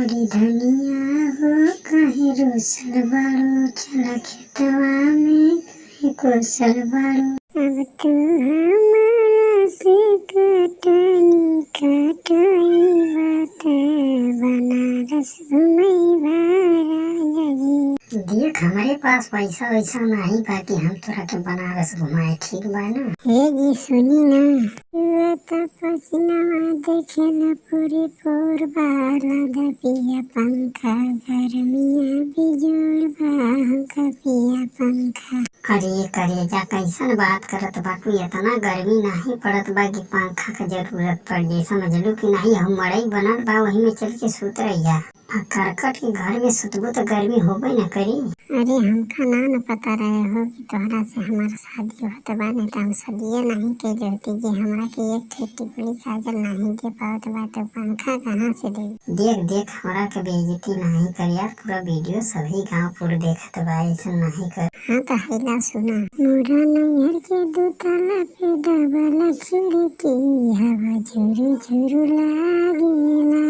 मोरी धनिया हो कहीं रूसल बाड़ू, चला खेतवा में कहीं कोसल बाड़ू। अब तू हमारा से कटनी कटई बात बनारस घुमईबा राजा जी। देख हमारे पास पैसा वैसा नहीं बाकी हम तोरा के बनारस घुमाए, ठीक बा ना? हे जी सुनी ना, पसीना देखे न पूरे पोर बाला पिया पंखा गर्मिया बिजोड़ बा पिया पंखा। अरे करेजा कैसन बात करत बाटू, इतना गर्मी नहीं पड़त बा कि पंखा का जरूरत पड़ जाए, समझलू कि नहीं? हम मड़ई बनल बा वही में चल के सुत रहिया। करकट के घर में सुतबो तो गर्मी होबे न करी। अरे हमका ना पता रहे हो कि तोहरा से हमारा शादी होत बा, नहीं तो हम शादी नहीं के होती कि हमरा के एक टिकुली काजल नहीं दे पावत बा तो पंखा कहाँ से दे। देख देख हमरा के बेइज्जती नहीं कर यार, पूरा वीडियो सभी गाँव पूरा देखत बा, ऐसा नहीं कर। हाँ तो हैला सुना, मोरा नैहर के दुतला पे डबल खिड़की हवा झुरु झुरु लागेला।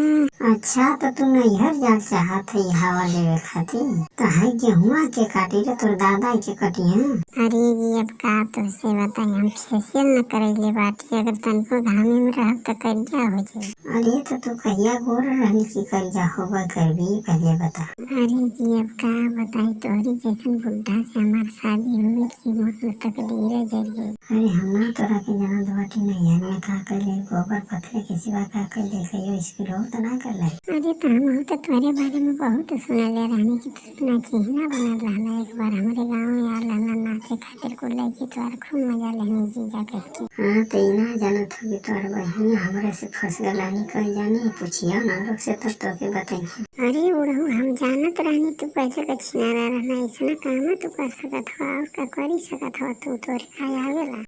अच्छा तो तू नैहर जा चाहत है हवा लेवे खातिर, तो है गेहुआ के काटी रे तोर दादा के कटिया। अरे जी अब का तो से बताई, हम फेशियल न करैले बाटी, अगर तनको घामे में रह तो करिया हो जाए। अरे तो तू कहिया गोर रहनी की करिया होगा करबी पहले बता। अरे जी अब का बताई, तोहरी जैसन बुढ़ा से हमार शादी हुई की मोर तकदीर जर गई। अरे हम तोरा के जाना बाटी नैहर में का कर ले, गोबर पथरे के सिवा का कर ले, कहियो स्कूल हो तो ना कर ले। अरे तो हम तो तुम्हारे बारे में बहुत सुनले रहनी कि तू नाचिना बनल रहला, एक बार हमारे गाँव में आल रहला नाचे खातिर को लेके, तोहर खूब मजा लेनी जीजा कह के। हाँ तो ना जानत होगी तोहर बहिनी हमरे से फंस गलानी कह जानी, पूछिया ना लोग से तब तो के बताई। अरे उड़हू हम जानत रहनी तू पैसे का छिनारा रहना, ऐसा काम तू कर सकत हो और का करी सकत हो, तू तोरे खाए आवेला।